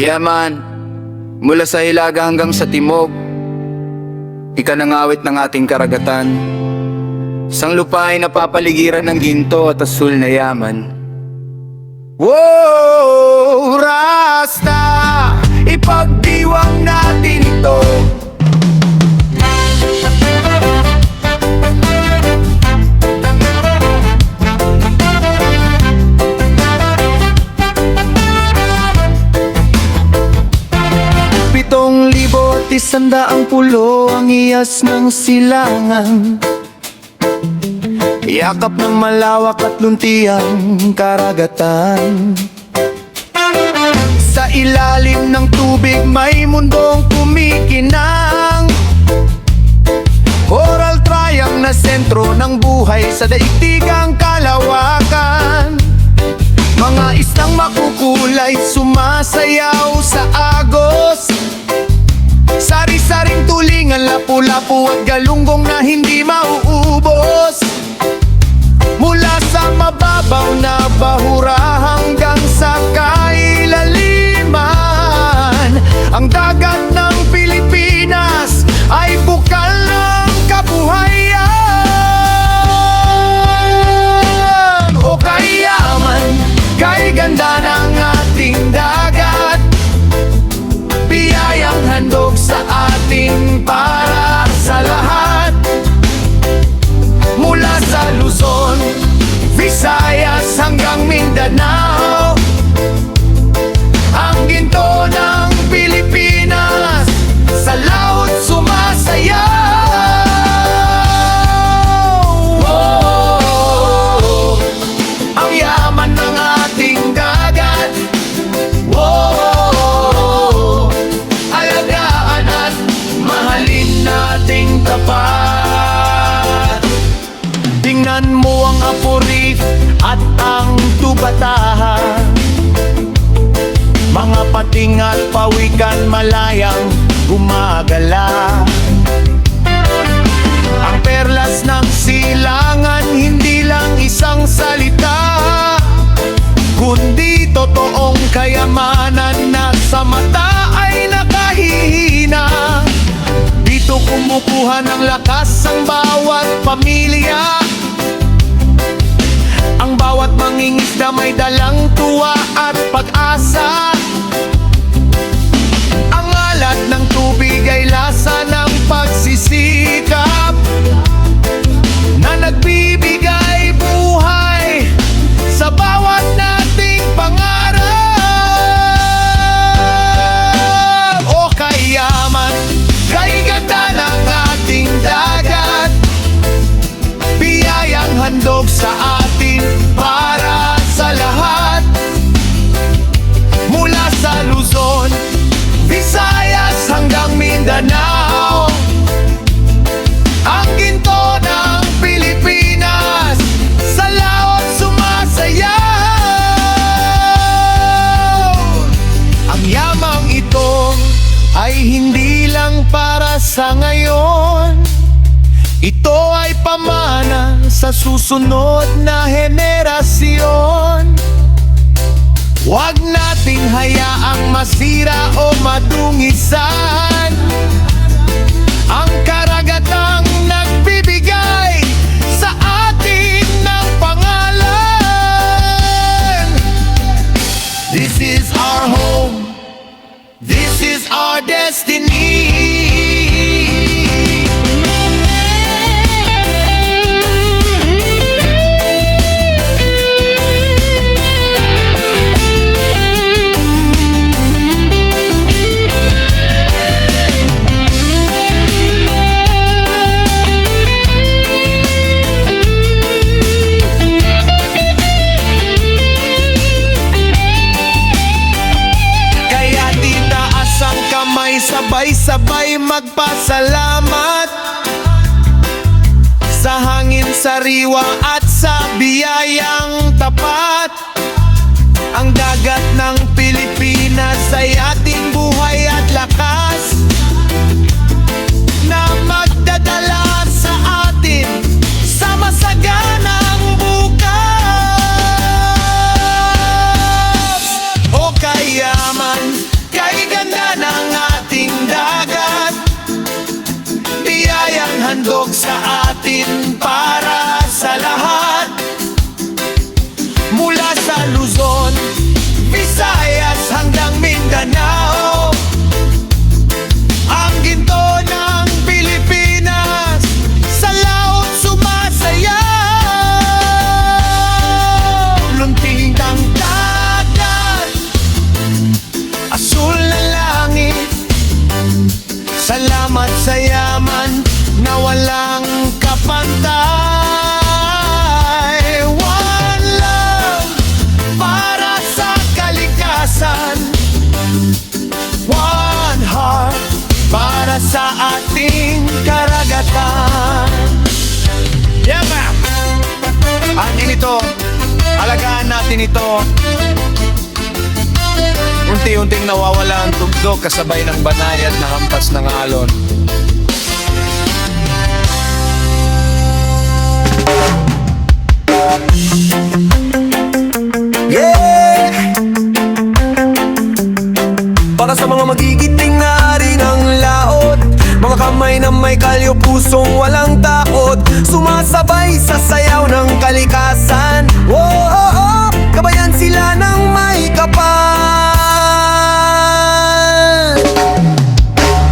Yaman, mula sa hilaga hanggang sa timog, ikanangawit ng ating karagatan. Sang lupa ay napapaligiran ng ginto at asul na yaman. Wow, Rasta, ipagdiwang natin ito. Ang pulo ang iyas ng silangan, yakap ng malawak at luntiang karagatan. Sa ilalim ng tubig may mundong kumikinang, coral triangle na sentro ng buhay sa daigdigang kalawakan. Mga islang makukulay sumasayaw sa agos, sari-saring tulingan, lapu-lapu at galunggong na hindi mauubos. Mula sa mababaw na bahura hanggang sa kailaliman, ang dagat ng Pilipinas ay bukal ng kabuhayan. O kayaman, kay ganda ng ating dagat, biyayang handog sa atin para sa lahat. Mula sa Luzon, Visayas hanggang Mindanao, ang ginto ng Pilipinas sa laut sumasayaw. Oh, ang yaman ng ating dagat. Oh, alagaan at mahalin nating tapat. Tingnan mo ang Apo Reef at ang Tubataha, mga pating at pawikan malayang gumagala. Ang perlas ng silangan hindi lang isang salita, kundi totoong kayamanan na sa mata ay nakahihina. Dito kumukuha ng lakas ang bawat pamilya, ang bawat mangingisda may dalang tuwa at pag-asa. Ang alat ng tubig ay lasa ng pagsisikap na nagbibigay buhay sa bawat nating pangarap. O kayaman, kay ganda ng ating dagat, biyayang handog sa atin para sa lahat. Mula sa Luzon, Visayas hanggang Mindanao, ang ginto ng Pilipinas sa laot sumasayaw. Ang yamang ito ay hindi lang para sa ngayon, ito ay pamana sa susunod na henerasyon. Huwag nating hayaang masira o madungisan ang karagatang nagbibigay sa atin ng pangalan. This is our home, this is our destiny. Sabay-sabay magpasalamat sa hangin, sariwa at sa biyayang tapat. Ang dagat ng Pilipinas ay ating buhay at lakas na magdadala sa atin sa masaganang bukas. O kayaman, handog sa atin para sa lahat. Mula sa Luzon, Visayas hanggang Mindanao, ang ginto ng Pilipinas sa laot sumasayaw. Lunting ng dagat, asul na langit, salamat sa yaman na walang kapantay. One love para sa kalikasan, one heart para sa ating karagatan. Yeah, ma'am! Atin ito, alagaan natin ito. Unti-unting nawawala ang tugtog kasabay ng banayad na hampas ng alon. Yeah! Para sa mga magigiting na hari ng laot, mga kamay na may kalyo, pusong walang takot, sumasabay sa sayaw ng kalikasan. Oh, oh, oh, kabayan sila ng may kapal.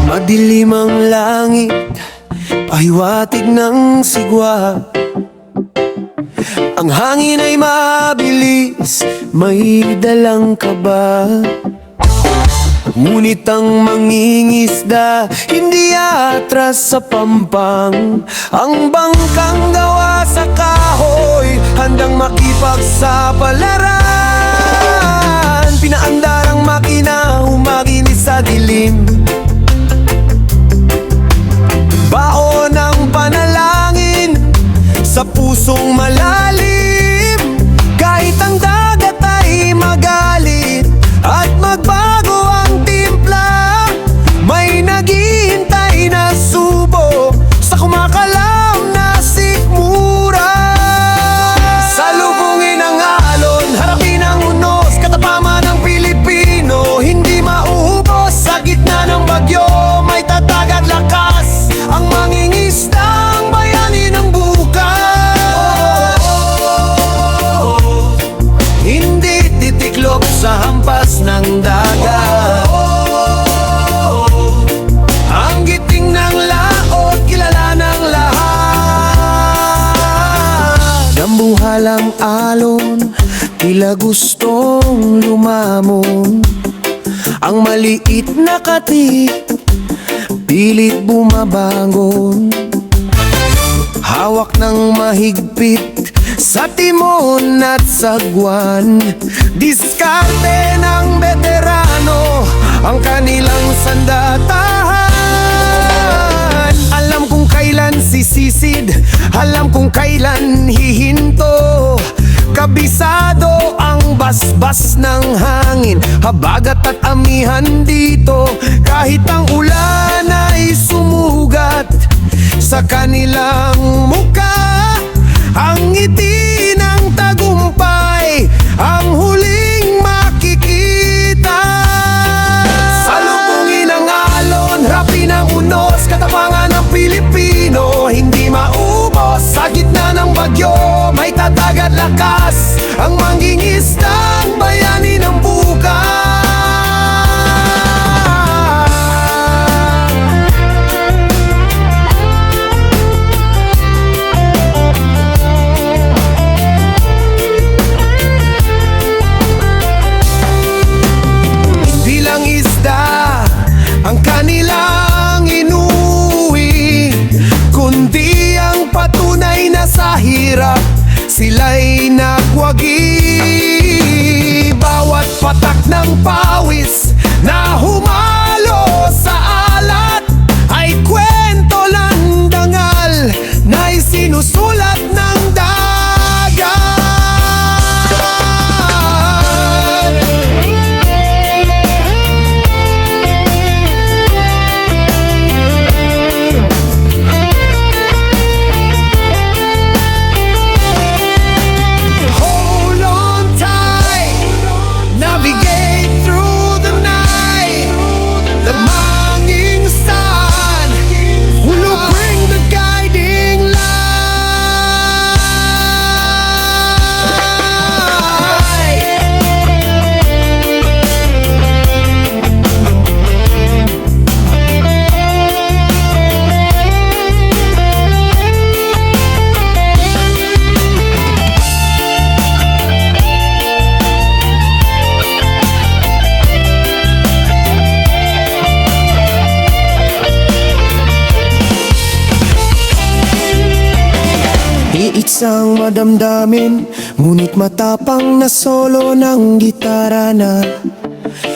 Madilim ang langit, pahiwatig ng sigwa. Ang hangin ay mabilis, may dalang kaba. Ngunit ang mangingisda hindi atras sa pampang. Ang bangkang gawa sa kahoy, handang makipagsapalaran. Pinaandar ang makina, humaginis sa dilim. Baon ng panalangin sa pusong malalim. Kahit ang dagat ay magalit at magbago ang timpla, may naghihintay na subo sa kumakalam na sikmura. Salubungin ang alon, harapin ang unos, katapaman ng Pilipino, hindi mauubos sa gitna ng bagyo. May tatag at lakas ang mangingisdang bayani ng bukas. Hindi titiklop sa hampas ng dagat. Ang giting ng laot, kilala ng lahat. Nambuhalang alon, tila gustong lumamon. Ang maliit na katik, pilit bumabangon. Hawak ng mahigpit sa timon at sagwan. Diskarte ng veterano ang kanilang sandatahan. Alam kung kailan sisisid, alam kung kailan hihinto. Kabisado ang basbas ng hangin, habagat at amihan dito. Kahit ang ulan ay sumugat sa kanilang muka, ang ngiti ng tagumpay ang huling makikita. Salubungin ang alon, rapin ang unos, katapangan ng Pilipino, hindi maubos sa gitna ng bagyo. May tatag at lakas ang mangingisdang bayani ng bukas. Ang kanilang inuwi, kundi ang patunay na sa hirap sila'y nagwagi. Bawat patak ng pawis na humalo sa alat ay kwento ng dangal na isinusulat ng dagat. Hold on tight, navigate through the isang madamdamin, ngunit matapang na solo ng gitara na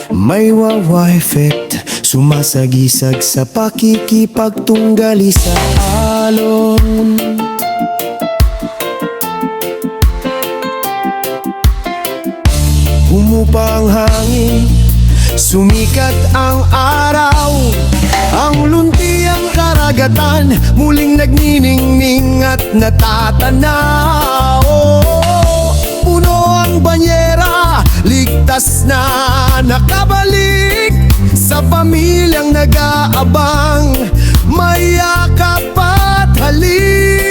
may wawa effect, sumasagisag sa pakikipagtunggali sa alon. Humupa ang hangin, sumikat ang araw, ang luntiang karagatan muling nagniningning at natatanaw. Puno ang banyera, ligtas na nakabalik sa pamilyang nag-aabang, mayakap at halik.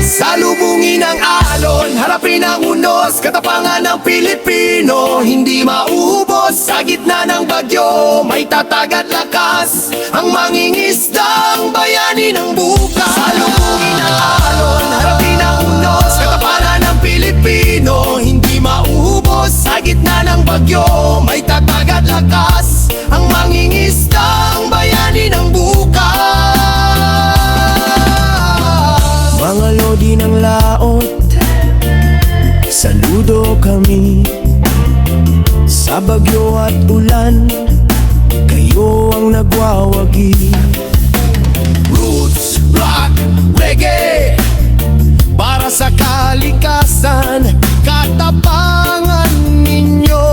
Salubungin ang alon, harapin ang unos, katapangan ng Pilipino, hindi mauubos sa gitna ng bagyo, may tatag at lakas ang mangingisdang bayani ng bukas. Salubungin ang alon, harapin ang unos, katapangan ng Pilipino, hindi mauubos sa gitna ng bagyo, may tatag at lakas ang mangingisdang bayani ng bukas. Mga lodi ng laot, saludo kami. Sa bagyo at ulan, kayo ang nagwawagi. Roots, rock, reggae, para sa kalikasan, katapangan ninyo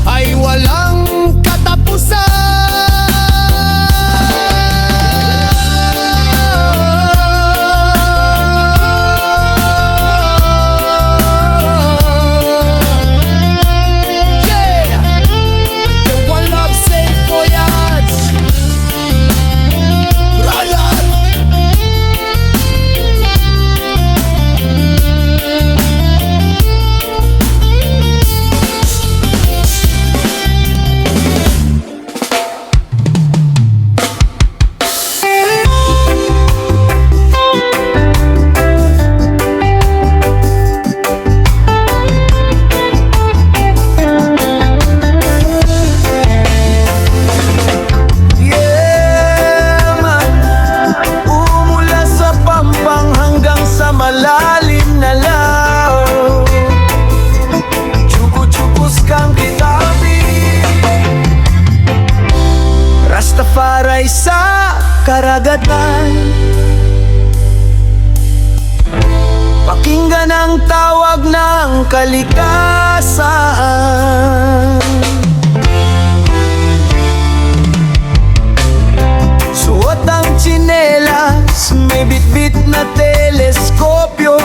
ay walang katapusan. Rastafaray sa karagatan, pakinggan ang tawag ng kalikasan. Suot ang tsinelas, may bitbit na teleskopyo,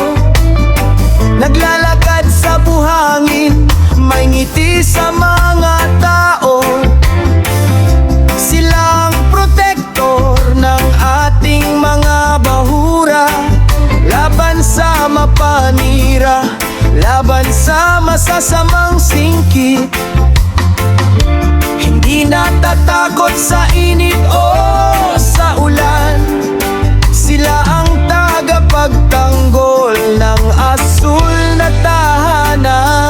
naglalakad sa buhangin, may ngiti sa mga tao. Sila ang protektor ng ating mga bahura, laban sa mapanira, laban sa masasamang singkit. Hindi natatakot sa init o sa ulan, sila ang tagapagtanggol ng asul na tahanan.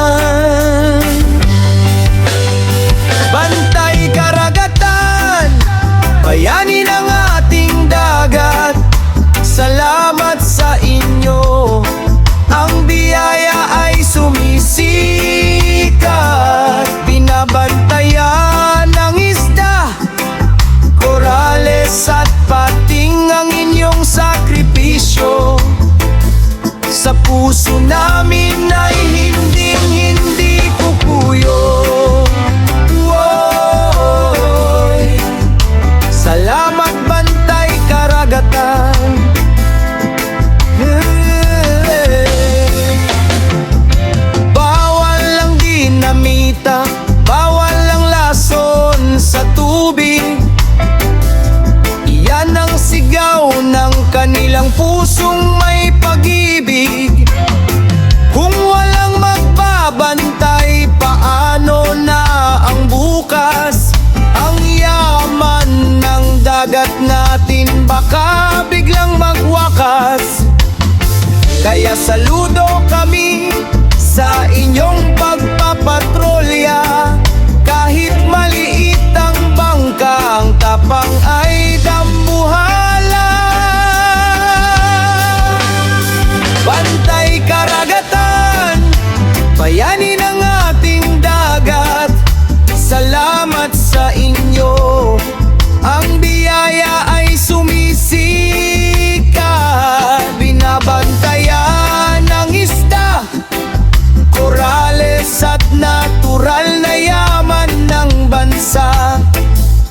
Bantay karagatan, bayani ng ating dagat, salamat sa inyo, ang biyaya ay sumisikat. Binabantayan ng isda, korales at pating ang inyong sakripisyo. Sa puso namin ay hindi kukuyo. Woy, salamat bantay karagatan. Bawal lang dinamita, bawal lang lason sa tubig. Iyan ang sigaw ng kanilang pusong may pag-ibig. Kung walang magbabantay, paano na ang bukas? Ang yaman ng dagat natin baka biglang magwakas. Kaya saludo kami sa inyong pagpapatrolya, kahit maliit ang bangka, ang tapang ay dambuhala. sa inyo. Ang biyaya ay sumisikat, binabantayan ng isda, korales at natural na yaman ng bansa.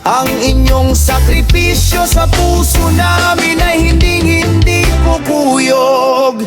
Ang inyong sakripisyo sa puso namin ay hindi pupuyog.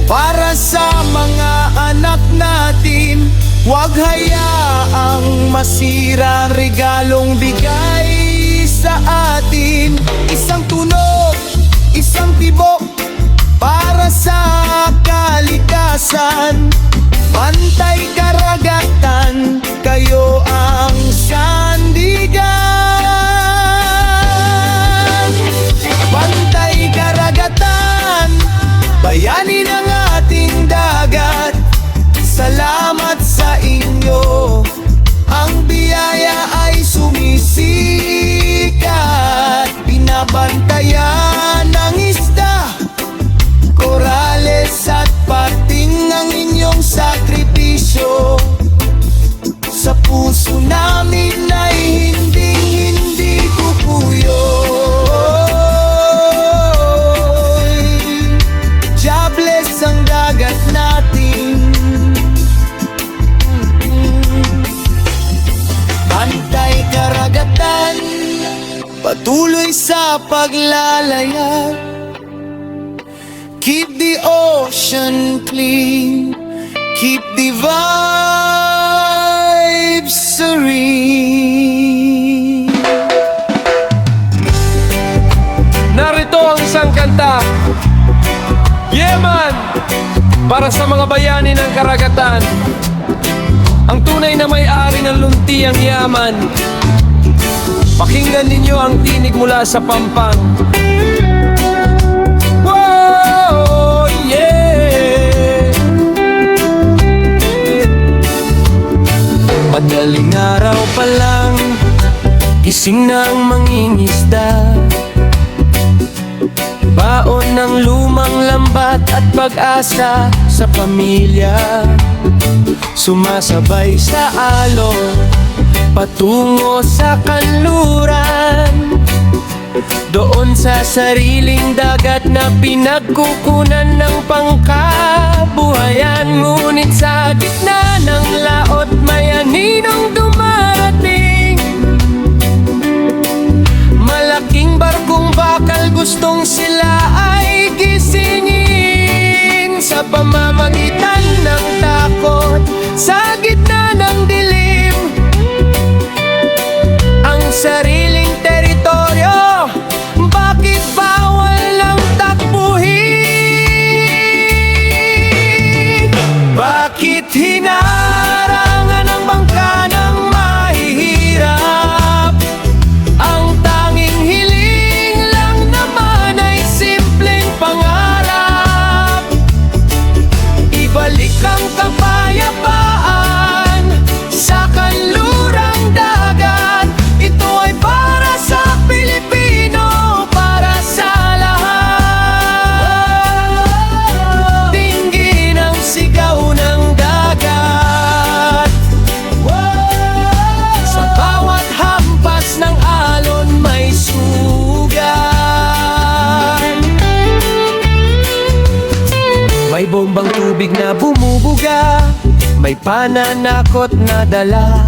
Para sa mga anak natin, huwag hayaang masira ang regalong bigay sa atin. Isang tunog, isang tibok para sa kalikasan. Pantay karagatan, kayo ang sandigan. Pantay karagatan, bayani ng ating dagat. Salamat sa inyo. Ang biyaya ay sumisikat, binabantayan ng isda, korales at pating ang inyong sakripisyo. Sa puso namin ay hindi kukuyoy. Jobless ang dagat natin, pantay karagatan, patuloy sa paglalaya. Keep the ocean clean, keep the vibes serene. Narito ang isang kanta, Yeman, para sa mga bayani ng karagatan. Ang tunay na may-ari ng luntiang yaman. Pakinggan ninyo ang tinig mula sa pampang. Whoa, yeah. Madaling araw pa lang, gising na ang mangingisda. Baon ng lumang lambat at pag-asa sa pamilya. Sumasabay sa alon, patungo sa kanluran. Doon sa sariling dagat na pinagkukunan ng pangkabuhayan. Ngunit sa gitna ng laot may aninong dumarating. Malaking barkong bakal, gustong sila ay gisingin. Sa pamamagitan ng takot, sa gitna ng dilim, ang sariling teritoryo, bakit bawal ng takbuhin? Bakit hinarangan ang bangka ng mahihirap? Ang tanging hiling lang naman ay simpleng pangarap. Ibalik ang kapayapaan sa kanlurang dagat. Ito ay para sa Pilipino, para sa lahat. Dinggin ang sigaw ng dagat. Sa bawat hampas ng alon may sugat. May bombang tubig na bumubuga, may pananakot na dala.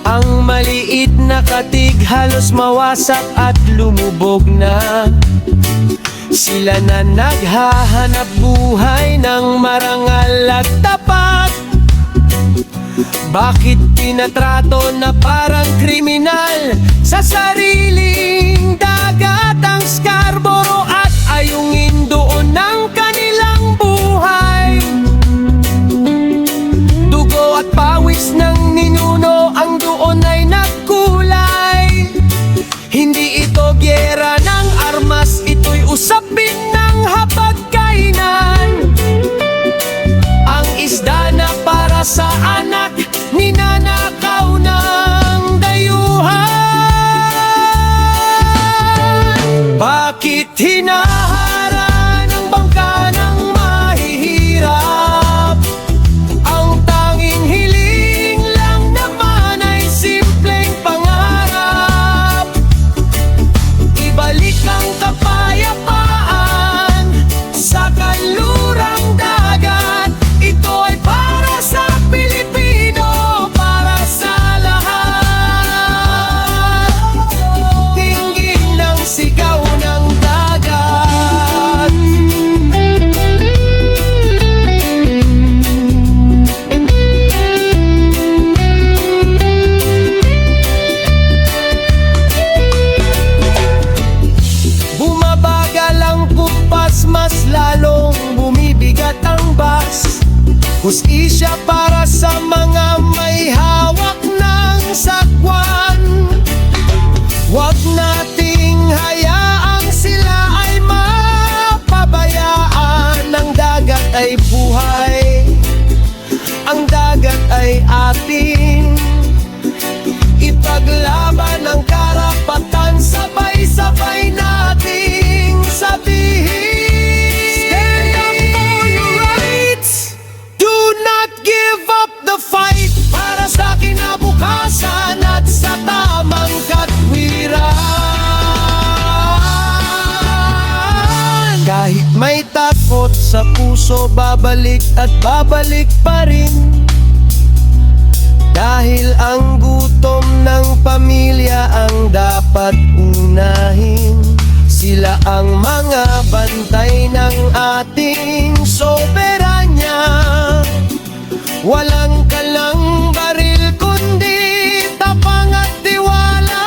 Ang maliit na katig halos mawasak at lumubog na. Sila na naghahanap buhay ng marangal at tapat. Bakit tinatrato na parang kriminal sa sariling dagat ang Scarborough at ayungin doon ng kanilang buhay? Dugo at pawis ng ninuno ang Hustisya para sa mga may hawak ng sagwan. Huwag nating hayaang sila ay mapabayaan. Ang dagat ay buhay, ang dagat ay atin. Ipaglaban ang karapatan, sabay-sabay nating sabihin, stand up for your rights, do not give up the fight, para sa kinabukasan at sa tamang katwiran. Kahit may takot sa puso, babalik at babalik pa rin. Dahil ang gutom ng pamilya ang dapat unahin. Sila ang mga bantay ng ating soberanya. Walang kalang baril kundi tapang at tiwala.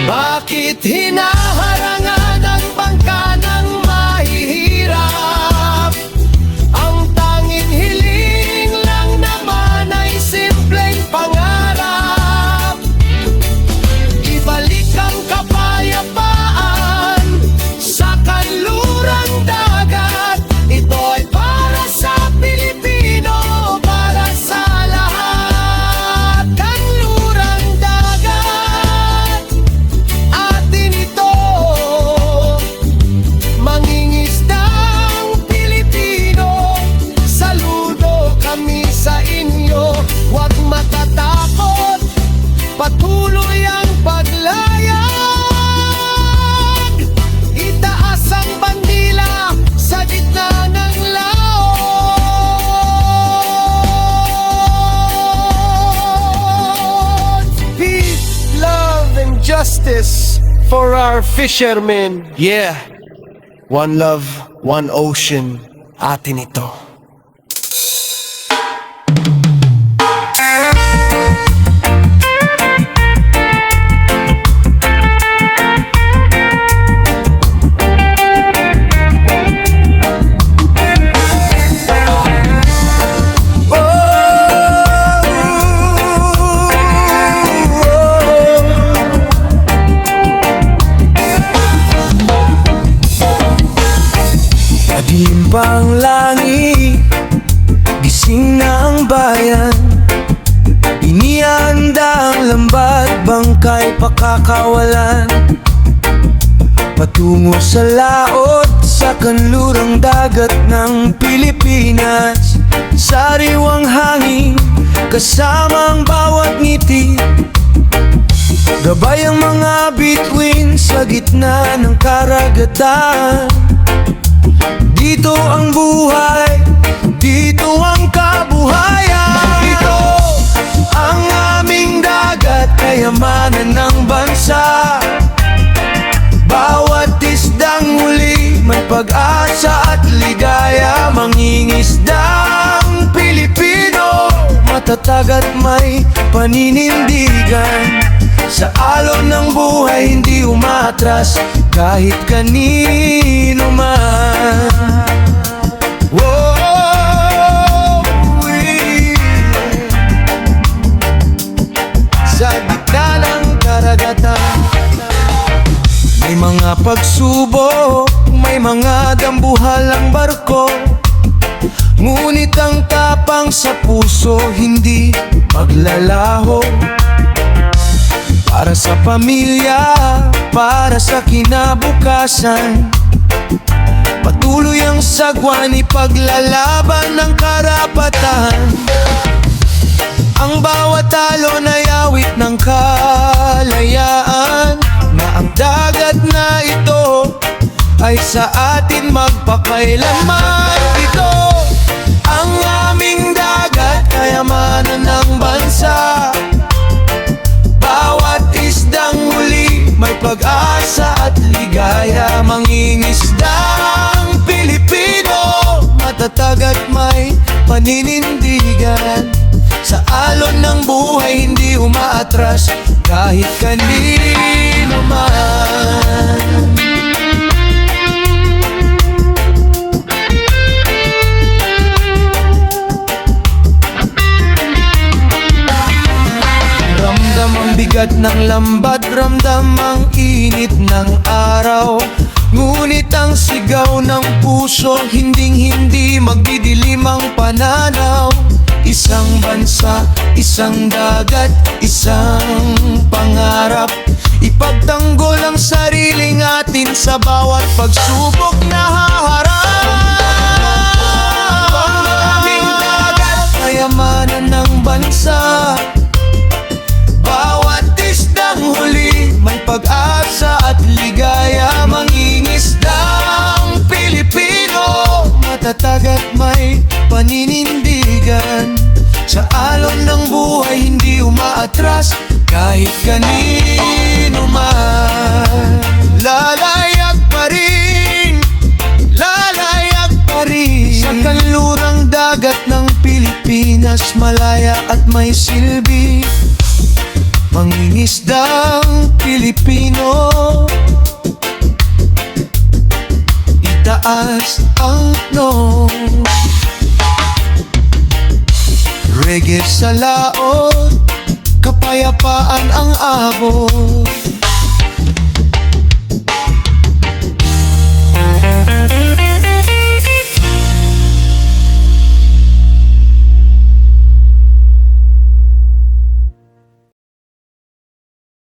Bakit hinaharangan ang bangka ng mahihirap? Ang tanging hiling lang naman ay simpleng pangarap. Ibalik ang kapayapaan sa kanlurang dagat. Ito ay para sa Pilipino, para sa lahat. Kanlurang dagat, atin ito. Mangingisdang Pilipino, saludo kami sa inyo. Huwag matatakot, patuloy ang paglayag. Itaas ang bandila sa gitna ng laot. Peace, love, and justice for our fishermen. Yeah, one love, one ocean, atin ito. Madilim pang langit, gising na ang bayan. Inihanda ang lambat, bangkay pakakawalan. Patungo sa laot, sa kanlurang dagat ng Pilipinas. Sariwang hangin, kasama ang bawat ngiti. Gabay ang mga bituin sa gitna ng karagatan. Dito ang buhay, dito ang kabuhayan. Ito ang aming dagat, kayamanan ng bansa. Bawat isdang huli, may pag-asa at ligaya. Mangingisdang Pilipino, matatag at may paninindigan. Sa alon ng buhay, hindi umatras kahit kanino man. Whoa, sa gitna ng karagatan, may mga pagsubok, may mga dambuhal ang barko. Ngunit ang tapang sa puso hindi maglalaho. Para sa pamilya, para sa kinabukasan, patuloy ang sagwan, ipaglalaban ng karapatan. Ang bawat talon ay awit ng kalayaan, na ang dagat na ito ay sa atin magpakailanman. Ito ang aming dagat, kayamanan ng bansa. Bawat isdang huli, may pag-asa at ligaya. Mangingisdang Pilipino, matatag at may paninindigan. Sa alon ng buhay, hindi umaatras kahit kanino man. Bigat ng lambat, ramdam ang init ng araw. Ngunit ang sigaw ng puso, hinding-hindi magdidilim ang pananaw. Isang bansa, isang dagat, isang pangarap. Ipagtanggol ang sariling atin sa bawat pagsubok na haharap. Ang aming dagat, kayamanan ng bansa. Bawat isdang huli, may pag-asa at ligaya. Mangingisdang Pilipino, matatag at may paninindigan. Sa alon ng buhay, hindi umaatras kahit kanino man. Lalayag pa rin, lalayag pa rin. Sa kanlurang dagat ng Pilipinas, malaya at may silbi. Mangingisdang Pilipino, itaas ang nong. Reggae sa laot, kapayapaan ang abot.